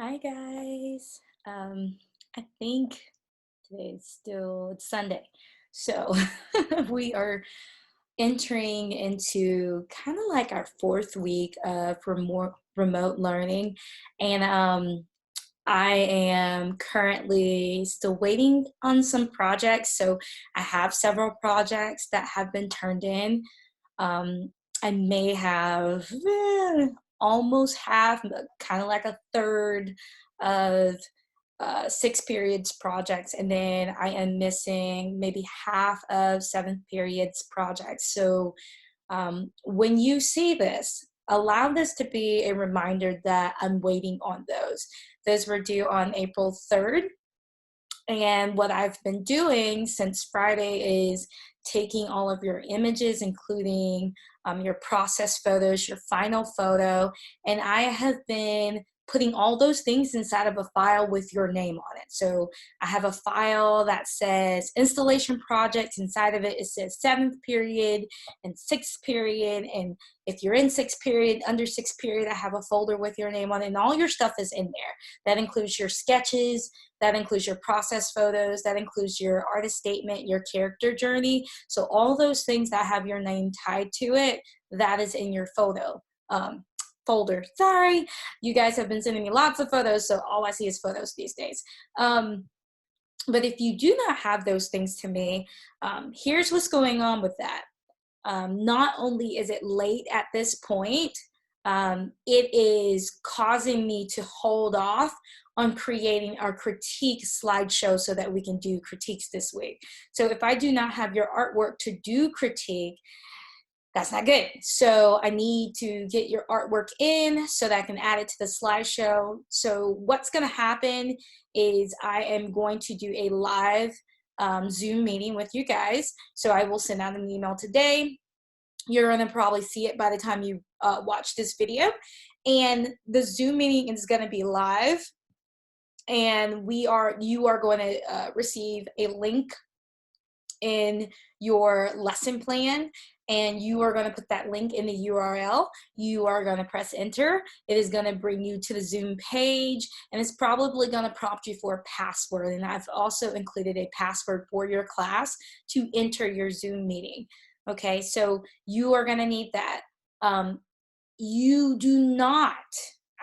Hi guys. I think it's Sunday. So we are entering into kind of like our fourth week for more remote learning. And I am currently still waiting on some projects. So I have several projects that have been turned in. I may have almost half, kind of like a third of six periods projects, and then I am missing maybe half of seventh periods projects. So when you see this, allow this to be a reminder that I'm waiting on those. Those were due on April 3rd. And what I've been doing since Friday is taking all of your images, including your process photos, your final photo, and I have been putting all those things inside of a file with your name on it. So I have a file that says installation project. Inside of it, it says seventh period and sixth period. And if you're in sixth period, under sixth period, I have a folder with your name on it, and all your stuff is in there. That includes your sketches, that includes your process photos, that includes your artist statement, your character journey. So all those things that have your name tied to it, that is in your photo folder. Sorry, you guys have been sending me lots of photos, so all I see is photos these days. But if you do not have those things to me, here's what's going on with that. Not only is it late at this point, it is causing me to hold off on creating our critique slideshow so that we can do critiques this week. So if I do not have your artwork to do critique, that's not good. So I need to get your artwork in so that I can add it to the slideshow. So what's going to happen is I am going to do a live Zoom meeting with you guys. So I will send out an email today. You're going to probably see it by the time you watch this video. And the Zoom meeting is going to be live. And you are going to receive a link in your lesson plan, and you are going to put that link in the URL. You are going to press enter. It is going to bring you to the Zoom page, and it's probably going to prompt you for a password. And I've also included a password for your class to enter your Zoom meeting. Okay, so you are going to need that. You do not,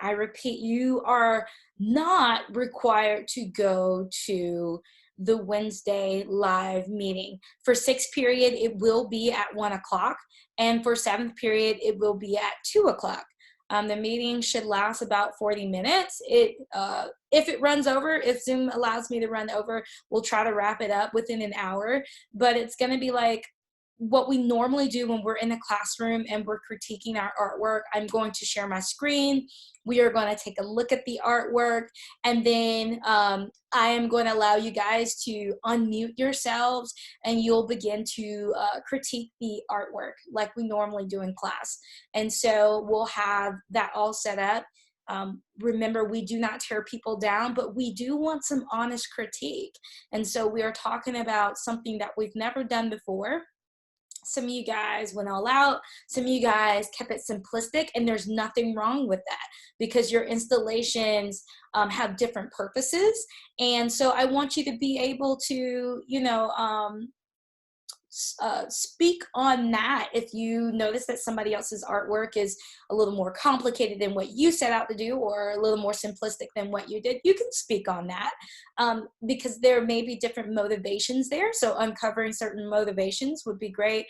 I repeat, you are not required to go to the Wednesday live meeting. For sixth period, it will be at 1 o'clock, and for seventh period, it will be at 2 o'clock. The meeting should last about 40 minutes. If it runs over, if Zoom allows me to run over, we'll try to wrap it up within an hour, but it's gonna be like what we normally do when we're in the classroom and we're critiquing our artwork. I'm going to share my screen. We are going to take a look at the artwork, and then I am going to allow you guys to unmute yourselves, and you'll begin to critique the artwork like we normally do in class. And so we'll have that all set up. Remember, we do not tear people down, but we do want some honest critique. And so we are talking about something that we've never done before. Some of you guys went all out, some of you guys kept it simplistic, and there's nothing wrong with that because your installations have different purposes. And so I want you to be able to, speak on that. If you notice that somebody else's artwork is a little more complicated than what you set out to do, or a little more simplistic than what you did, you can speak on that, because there may be different motivations there. So uncovering certain motivations would be great.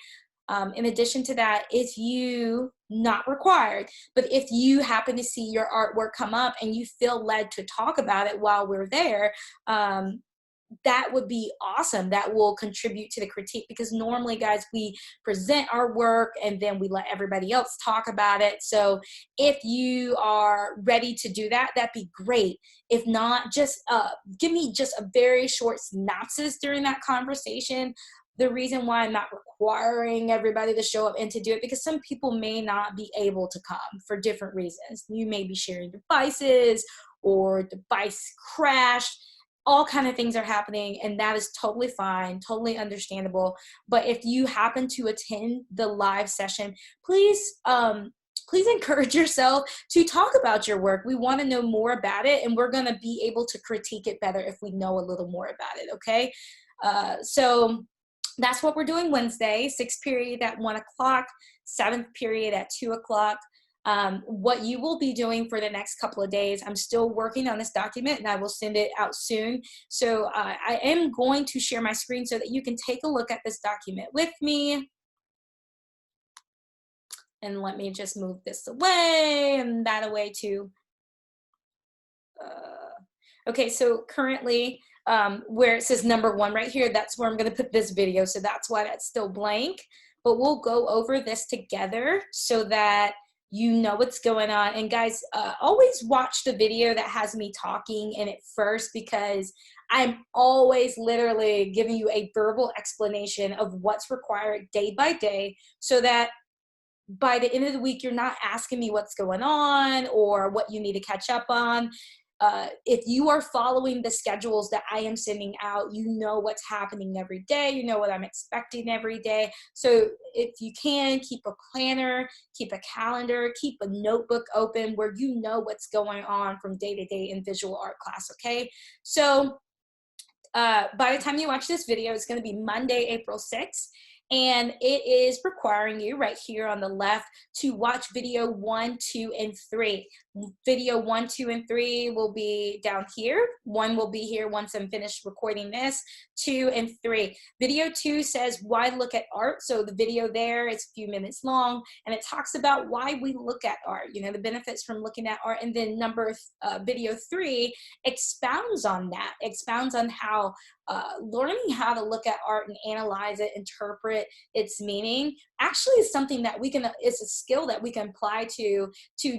In addition to that, if you, not required, but if you happen to see your artwork come up and you feel led to talk about it while we're there, that would be awesome. That will contribute to the critique, because normally, guys, we present our work and then we let everybody else talk about it. So if you are ready to do that, that'd be great. If not, just give me just a very short synopsis during that conversation. The reason why I'm not requiring everybody to show up and to do it, because some people may not be able to come for different reasons. You may be sharing devices, or device crashed, all kind of things are happening, and that is totally fine, totally understandable. But if you happen to attend the live session, please please encourage yourself to talk about your work. We want to know more about it, and we're going to be able to critique it better if we know a little more about it, okay? So that's what we're doing Wednesday, 6th period at 1 o'clock, 7th period at 2 o'clock. What you will be doing for the next couple of days, I'm still working on this document and I will send it out soon. So I am going to share my screen so that you can take a look at this document with me. And let me just move this away and that away too. Okay, so currently where it says number 1 right here, that's where I'm going to put this video. So that's why that's still blank. But we'll go over this together so that you know what's going on. And guys, always watch the video that has me talking in it first, because I'm always literally giving you a verbal explanation of what's required day by day, so that by the end of the week, you're not asking me what's going on or what you need to catch up on. If you are following the schedules that I am sending out, you know what's happening every day. You know what I'm expecting every day. So if you can, keep a planner, keep a calendar, keep a notebook open where you know what's going on from day to day in visual art class, okay? So by the time you watch this video, it's going to be Monday, April 6th. And it is requiring you right here on the left to watch video 1, 2, and 3. Video 1, 2, and 3 will be down here. 1 will be here once I'm finished recording this. 2 and 3. Video 2 says why look at art. So the video there is a few minutes long, and it talks about why we look at art, you know, the benefits from looking at art. And then video 3 expounds on that, expounds on how learning how to look at art and analyze it, interpret its meaning, actually is something that we can, it's a skill that we can apply to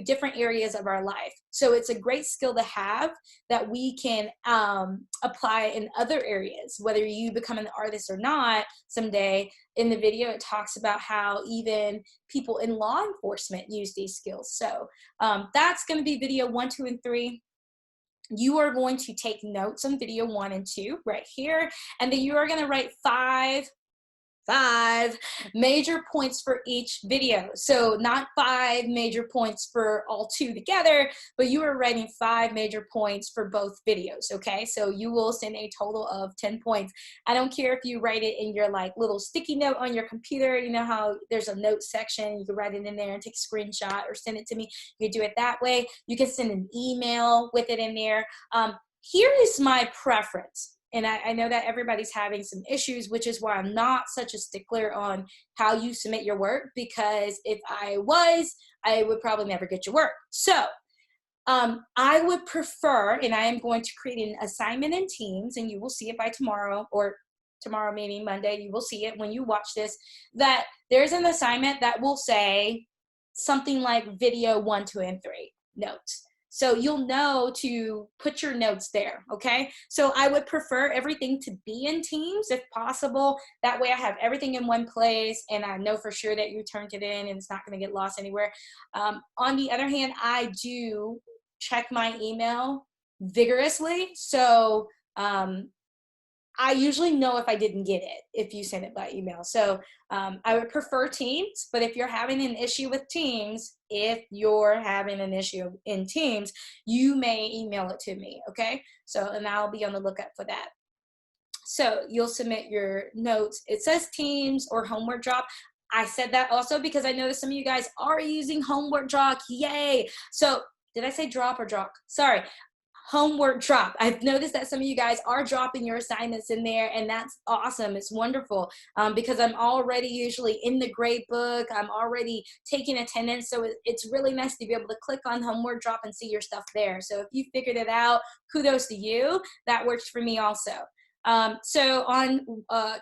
different areas of our life. So it's a great skill to have that we can apply in other areas, whether you become an artist or not someday. In the video, it talks about how even people in law enforcement use these skills. So that's going to be video 1, 2, and 3. You are going to take notes on video 1 and 2 right here, and then you are going to write five major points for each video. So not 5 major points for all 2 together, but you are writing 5 major points for both videos, okay? So you will send a total of 10 points. I don't care if you write it in your like little sticky note on your computer. You know how there's a note section, you can write it in there and take a screenshot or send it to me. You can do it that way. You can send an email with it in there. Here is my preference. And I know that everybody's having some issues, which is why I'm not such a stickler on how you submit your work, because if I was, I would probably never get your work. So I would prefer, and I am going to create an assignment in Teams, and you will see it by tomorrow, or tomorrow meaning Monday, you will see it when you watch this, that there's an assignment that will say something like video 1, 2, and 3 notes. So you'll know to put your notes there, okay? So I would prefer everything to be in Teams if possible. That way I have everything in one place, and I know for sure that you turned it in and it's not gonna get lost anywhere. On the other hand, I do check my email vigorously. So I usually know if I didn't get it, if you send it by email. So I would prefer Teams, but if you're having an issue with Teams, in Teams, you may email it to me, okay? So, and I'll be on the lookout for that. So you'll submit your notes. It says Teams or Homework Drop. I said that also because I noticed some of you guys are using Homework Drop. Yay. So did I say drop or drop? Sorry. Homework Drop. I've noticed that some of you guys are dropping your assignments in there, and that's awesome. It's wonderful because I'm already usually in the grade book. I'm already taking attendance, so it's really nice to be able to click on Homework Drop and see your stuff there. So if you figured it out, kudos to you. That works for me also. So on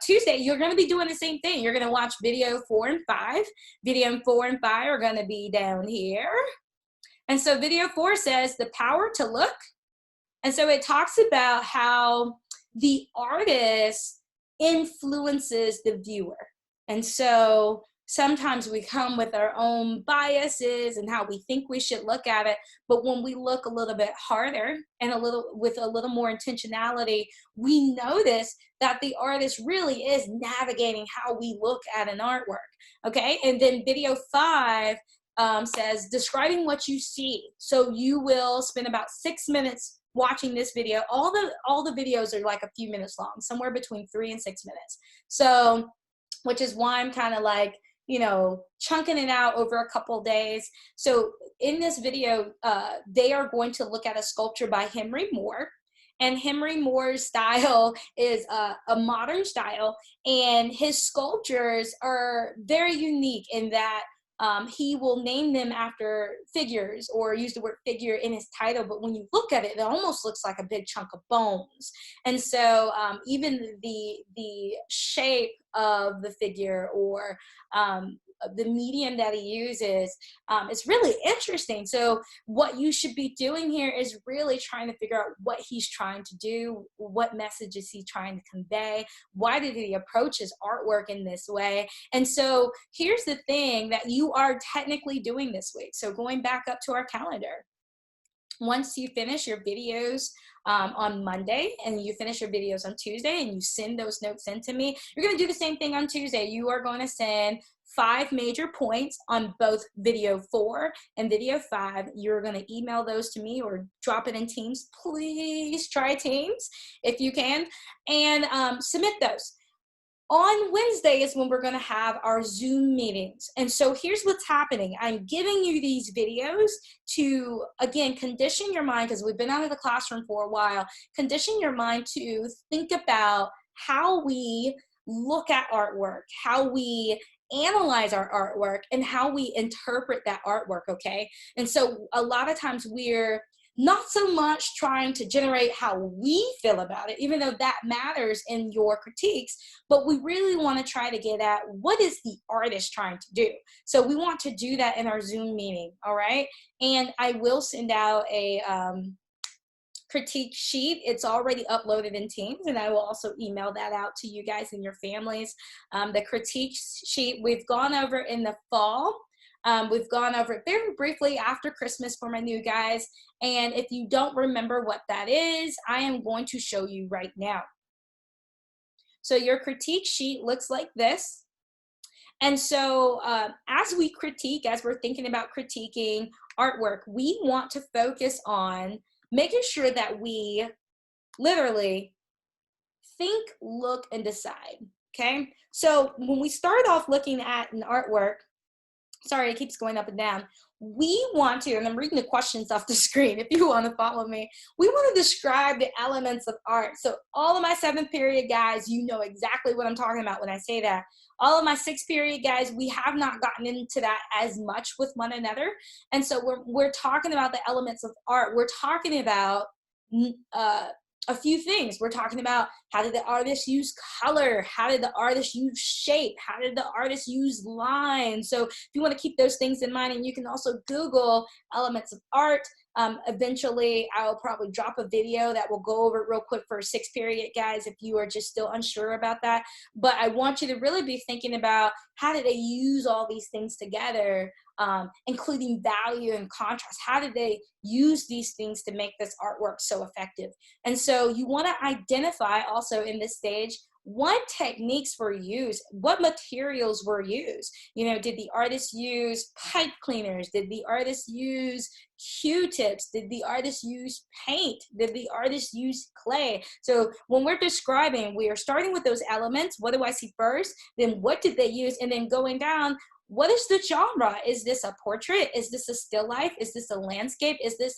Tuesday, you're going to be doing the same thing. You're going to watch video 4 and 5. Video 4 and 5 are going to be down here. And so video 4 says the power to look. And so it talks about how the artist influences the viewer. And so sometimes we come with our own biases and how we think we should look at it. But when we look a little bit harder and with a little more intentionality, we notice that the artist really is navigating how we look at an artwork. Okay. And then video 5 says describing what you see. So you will spend about 6 minutes watching this video. All the videos are like a few minutes long, somewhere between 3 and 6 minutes. So, which is why I'm kind of like, you know, chunking it out over a couple days. So in this video, they are going to look at a sculpture by Henry Moore. And Henry Moore's style is a modern style, and his sculptures are very unique in that he will name them after figures or use the word figure in his title, but when you look at it, it almost looks like a big chunk of bones. And so even the shape of the figure or the medium that he uses is really interesting. So what you should be doing here is really trying to figure out what he's trying to do, what message is he trying to convey, why did he approach his artwork in this way. And so here's the thing that you are technically doing this week. So going back up to our calendar, once you finish your videos on Monday and you finish your videos on Tuesday and you send those notes in to me, you're going to do the same thing on Tuesday. You are going to send 5 major points on both video 4 and video 5. You're going to email those to me or drop it in Teams. Please try Teams if you can, and submit those. On Wednesday is when we're going to have our Zoom meetings. And so here's what's happening. I'm giving you these videos to, again, condition your mind, because we've been out of the classroom for a while, condition your mind to think about how we look at artwork, how we analyze our artwork, and how we interpret that artwork, okay? And so a lot of times we're not so much trying to generate how we feel about it, even though that matters in your critiques, but we really want to try to get at what is the artist trying to do. So we want to do that in our Zoom meeting, all right? And I will send out a critique sheet. It's already uploaded in Teams, and I will also email that out to you guys and your families. The critique sheet we've gone over in the fall. We've gone over it very briefly after Christmas for my new guys. And if you don't remember what that is, I am going to show you right now. So your critique sheet looks like this. And so as we critique, as we're thinking about critiquing artwork, we want to focus on making sure that we literally think, look, and decide, okay? So when we start off looking at an artwork, sorry, it keeps going up and down. We want to, and I'm reading the questions off the screen if you want to follow me, we want to describe the elements of art. So all of my 7th period guys, you know exactly what I'm talking about when I say that. All of my 6th period guys, we have not gotten into that as much with one another. And so we're talking about the elements of art. We're talking about a few things. We're talking about how did the artist use color? How did the artist use shape? How did the artist use lines? So if you want to keep those things in mind, and you can also Google elements of art. Eventually, I'll probably drop a video that will go over it real quick for 6th period guys if you are just still unsure about that. But I want you to really be thinking about how did they use all these things together, including value and contrast. How did they use these things to make this artwork so effective? And so you want to identify also in this stage what techniques were used, what materials were used. You know, did the artist use pipe cleaners? Did the artist use Q-tips? Did the artist use paint? Did the artist use clay? So when we're describing, we are starting with those elements. What do I see first? Then what did they use? And then going down, what is the genre? Is this a portrait? Is this a still life? Is this a landscape? Is this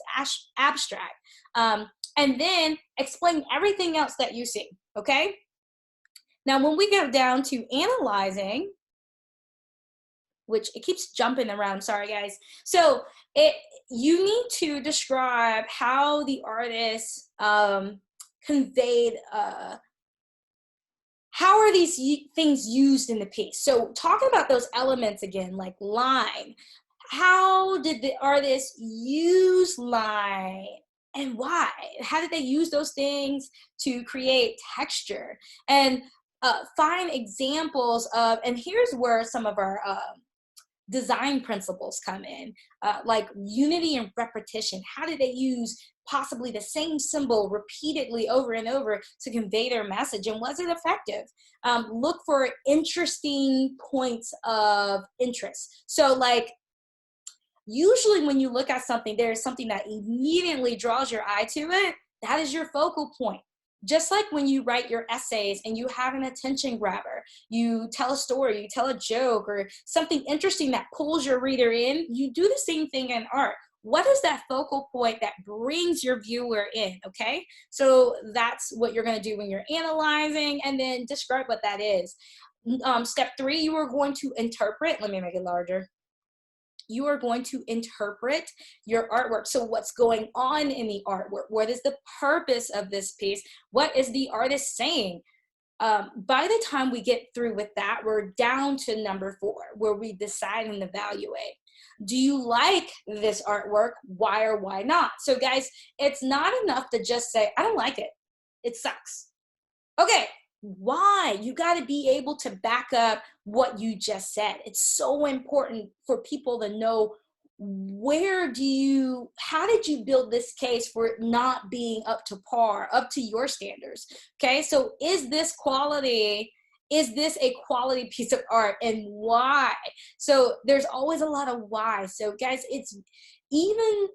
abstract? And then explain everything else that you see, okay? Now, when we go down to analyzing, which it keeps jumping around, sorry guys. So you need to describe how the artist conveyed, how are these things used in the piece? So talking about those elements again, like line, how did the artist use line? And why? How did they use those things to create texture? And find examples of, and here's where some of our design principles come in, like unity and repetition. How did they use possibly the same symbol repeatedly over and over to convey their message, and was it effective? Look for interesting points of interest. So like Usually when you look at something, there's something that immediately draws your eye to it. That is your focal point. Just like when you write your essays and you have an attention grabber, you tell a story, you tell a joke, or something interesting that pulls your reader in, you do the same thing in art. What is that focal point that brings your viewer in? Okay, so that's what you're going to do when you're analyzing, and then describe what that is. Step three, you are going to interpret. Let me make it larger. You are going to interpret your artwork. So what's going on in the artwork? What is the purpose of this piece? What is the artist saying? By the time we get through with that, we're down to number four, where we decide and evaluate. Do you like this artwork? Why or why not? So guys, it's not enough to just say, I don't like it. It sucks. Okay, why? You got to be able to back up what you just said. It's so important for people to know, how did you build this case for it not being up to par, up to your standards? Okay, so is this quality? Is this a quality piece of art, and why? So there's always a lot of why. So guys, it's even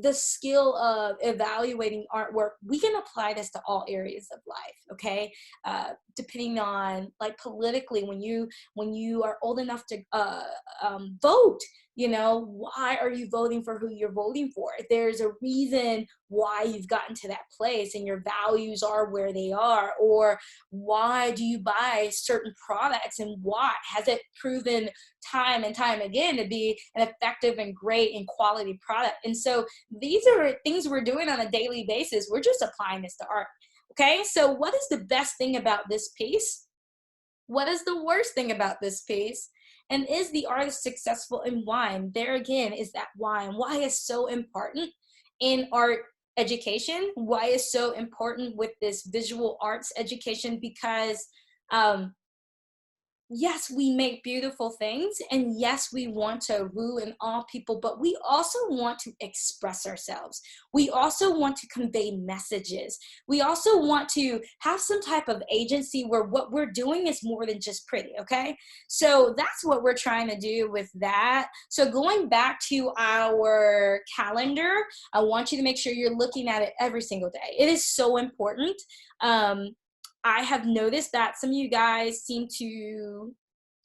the skill of evaluating artwork, we can apply this to all areas of life. Okay, depending on, like, politically, when you are old enough to vote, you know, why are you voting for who you're voting for? There's a reason why you've gotten to that place and your values are where they are. Or why do you buy certain products, and why has it proven time and time again to be an effective and great and quality product? And so these are things we're doing on a daily basis. We're just applying this to art. Okay, so what is the best thing about this piece? What is the worst thing about this piece? And is the artist successful, and why? And there again is that why. And why is so important in art education? Why is so important with this visual arts education? Because yes, we make beautiful things, and yes, we want to woo and awe people, but we also want to express ourselves. We also want to convey messages. We also want to have some type of agency where what we're doing is more than just pretty, okay? So that's what we're trying to do with that. So going back to our calendar, I want you to make sure you're looking at it every single day. It is so important. I have noticed that some of you guys seem to,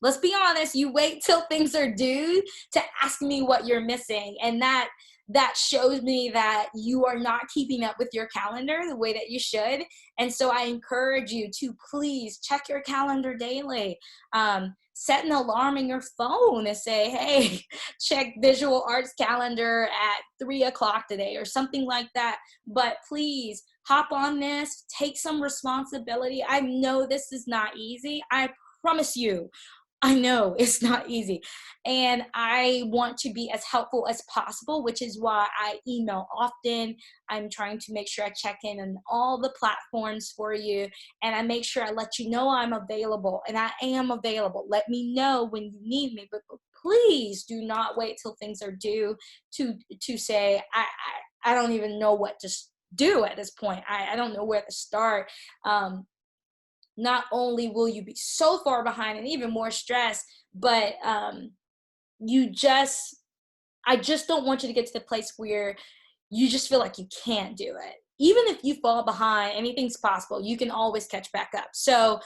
let's be honest, you wait till things are due to ask me what you're missing. And that shows me that you are not keeping up with your calendar the way that you should. And so I encourage you to please check your calendar daily. Set an alarm in your phone and say, hey, check visual arts calendar at 3 o'clock today, or something like that. But please hop on this, take some responsibility. I know this is not easy. I promise you, I know it's not easy. And I want to be as helpful as possible, which is why I email often. I'm trying to make sure I check in on all the platforms for you. And I make sure I let you know I'm available. And I am available. Let me know when you need me. But please do not wait till things are due to say, I don't even know what to do at this point. I don't know where to start. Not only will you be so far behind and even more stressed, but I just don't want you to get to the place where you just feel like you can't do it. Even if you fall behind, anything's possible. You can always catch back up. So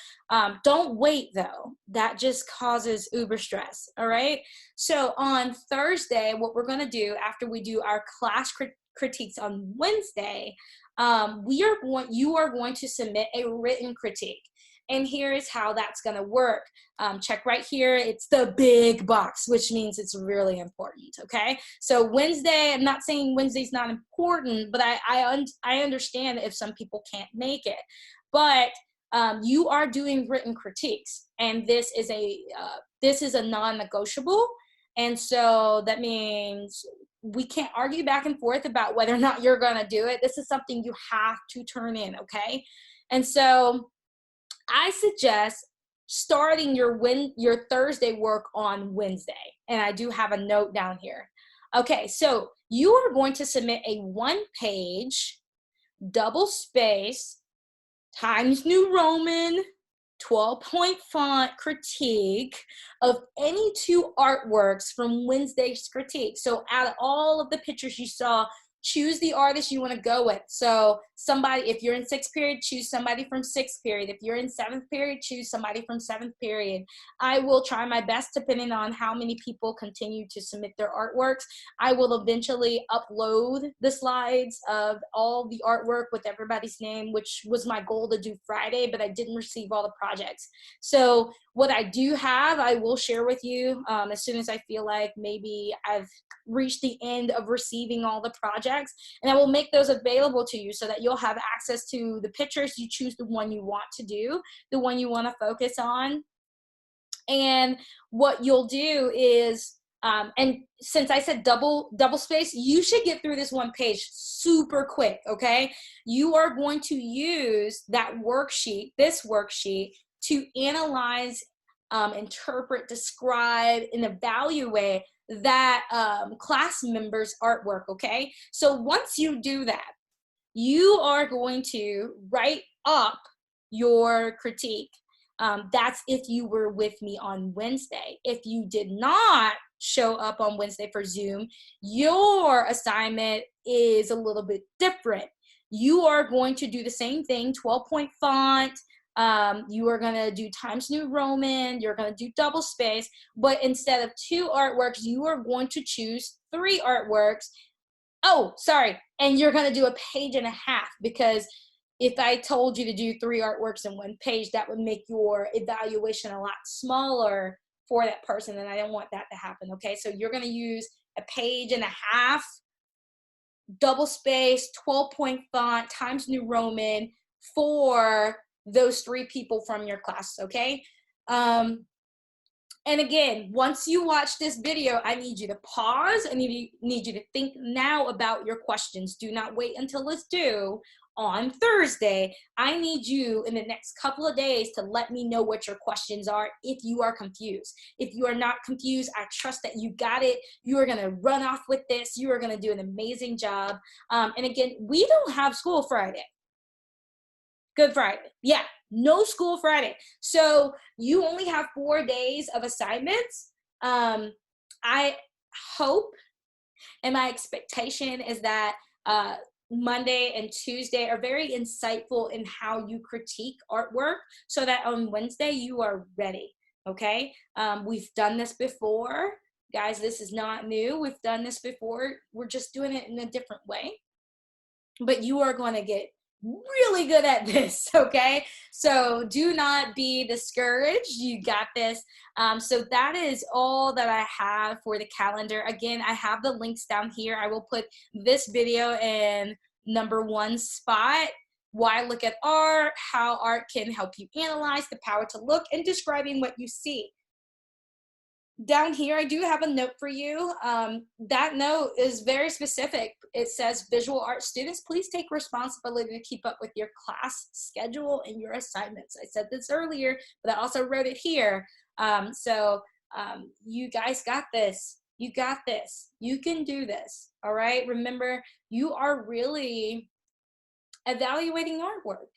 don't wait, though. That just causes uber stress, all right? So on Thursday, what we're going to do after we do our class critiques on Wednesday, you are going to submit a written critique. And here is how that's going to work. Check right here. It's the big box, which means it's really important, okay? So Wednesday, I'm not saying Wednesday's not important, but I understand if some people can't make it. But you are doing written critiques, and this is a non-negotiable. And so that means we can't argue back and forth about whether or not you're going to do it. This is something you have to turn in, okay? And so I suggest starting your Thursday work on Wednesday. And I do have a note down here. Okay, so you are going to submit a 1-page, double space, Times New Roman, 12-point font critique of any two artworks from Wednesday's critique. So out of all of the pictures you saw, choose the artist you want to go with. So somebody, if you're in sixth period, choose somebody from sixth period. If you're in seventh period, choose somebody from seventh period. I will try my best, depending on how many people continue to submit their artworks. I will eventually upload the slides of all the artwork with everybody's name, which was my goal to do Friday, but I didn't receive all the projects. So what I do have, I will share with you as soon as I feel like maybe I've reached the end of receiving all the projects, and I will make those available to you so that you'll have access to the pictures. You choose the one you want to do, the one you want to focus on. And what you'll do is, and since I said double space, you should get through this one page super quick, okay? You are going to use that worksheet, this worksheet, to analyze, interpret, describe, and evaluate that class member's artwork, okay? So once you do that, you are going to write up your critique. That's if you were with me on Wednesday. If you did not show up on Wednesday for Zoom, your assignment is a little bit different. You are going to do the same thing, 12-point font. You are going to do Times New Roman. You're going to do double space. But instead of 2 artworks, you are going to choose 3 artworks. Oh, sorry. And you're going to do a page and a half, because if I told you to do 3 artworks in 1 page, that would make your evaluation a lot smaller for that person, and I don't want that to happen, okay? So you're going to use a page and a half, double space, 12-point font, Times New Roman for those 3 people from your class, okay? And again, once you watch this video, I need you to pause. I need you to think now about your questions. Do not wait until it's due on Thursday. I need you in the next couple of days to let me know what your questions are if you are confused. If you are not confused, I trust that you got it. You are going to run off with this. You are going to do an amazing job. And again, we don't have school Friday. Good Friday. Yeah, no school Friday. So you only have 4 days of assignments. I hope, and my expectation is that Monday and Tuesday are very insightful in how you critique artwork, so that on Wednesday you are ready, okay? We've done this before. Guys, this is not new. We've done this before. We're just doing it in a different way. But you are going to get really good at this, okay? So do not be discouraged. You got this. So that is all that I have for the calendar. Again, I have the links down here. I will put this video in number 1 spot. Why look at art, how art can help you analyze, the power to look, and describing what you see. Down here, I do have a note for you. That note is very specific. It says, visual art students, please take responsibility to keep up with your class schedule and your assignments. I said this earlier, but I also wrote it here. You guys got this. You got this. You can do this. All right. Remember, you are really evaluating artwork.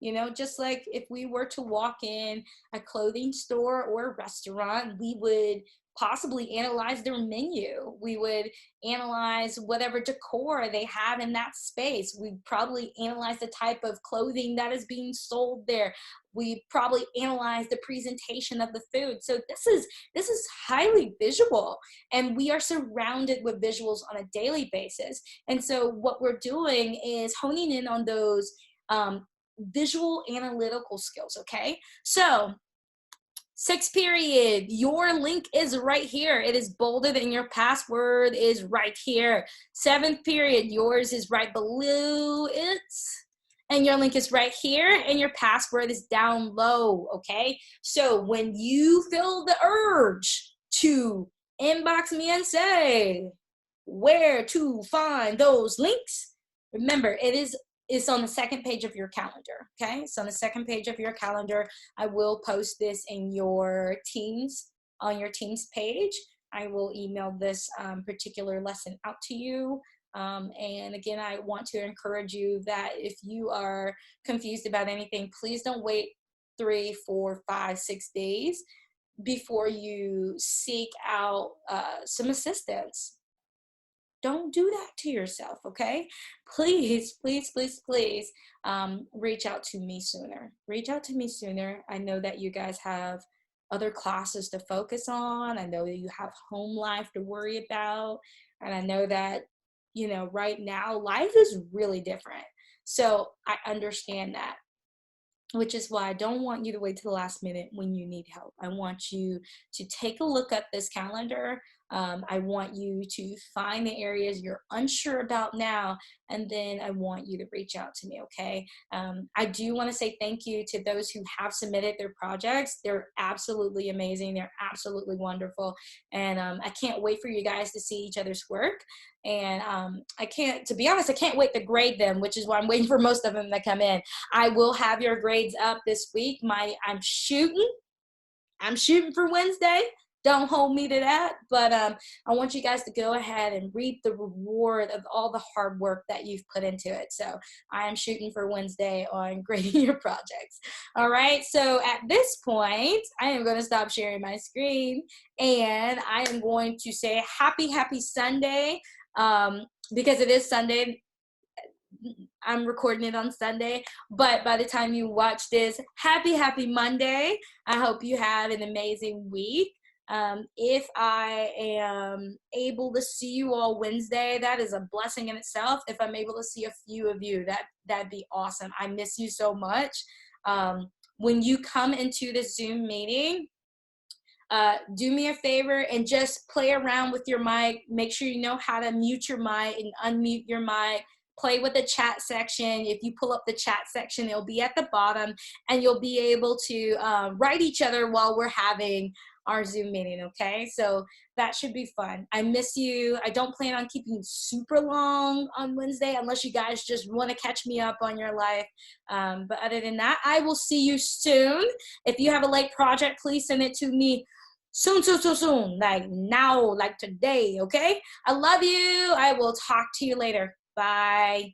You know, just like if we were to walk in a clothing store or a restaurant, we would possibly analyze their menu. We would analyze whatever decor they have in that space. We'd probably analyze the type of clothing that is being sold there. We probably analyze the presentation of the food. So this is highly visual, and we are surrounded with visuals on a daily basis. And so what we're doing is honing in on those visual analytical skills, okay? So 6th period, your link is right here. It is bolded and your password is right here. 7th period, yours is right below it. And your link is right here, and your password is down low, okay? So when you feel the urge to inbox me and say where to find those links, remember, it's on the 2nd page of your calendar, okay? So on the 2nd page of your calendar, I will post this in your Teams, on your Teams page. I will email this particular lesson out to you. And again, I want to encourage you that if you are confused about anything, please don't wait 3, 4, 5, 6 days before you seek out some assistance. Don't do that to yourself, okay? Please, please, please, please reach out to me sooner. Reach out to me sooner. I know that you guys have other classes to focus on. I know that you have home life to worry about. And I know that, right now life is really different. So I understand that, which is why I don't want you to wait to the last minute when you need help. I want you to take a look at this calendar. I want you to find the areas you're unsure about now, and then I want you to reach out to me, okay? I do want to say thank you to those who have submitted their projects. They're absolutely amazing. They're absolutely wonderful. And I can't wait for you guys to see each other's work. And to be honest, I can't wait to grade them, which is why I'm waiting for most of them to come in. I will have your grades up this week. I'm shooting for Wednesday. Don't hold me to that, but I want you guys to go ahead and reap the reward of all the hard work that you've put into it. So I am shooting for Wednesday on grading your projects. All right, so at this point, I am going to stop sharing my screen, and I am going to say happy Sunday, because it is Sunday. I'm recording it on Sunday, but by the time you watch this, happy Monday. I hope you have an amazing week. If I am able to see you all Wednesday, that is a blessing in itself. If I'm able to see a few of you, that'd be awesome. I miss you so much. When you come into the Zoom meeting, do me a favor and just play around with your mic. Make sure you know how to mute your mic and unmute your mic. Play with the chat section. If you pull up the chat section, it'll be at the bottom, and you'll be able to write each other while we're having our Zoom meeting, okay? So that should be fun. I miss you. I don't plan on keeping you super long on Wednesday unless you guys just want to catch me up on your life. But other than that, I will see you soon. If you have a late project, please send it to me soon, like now, like today, okay? I love you. I will talk to you later. Bye.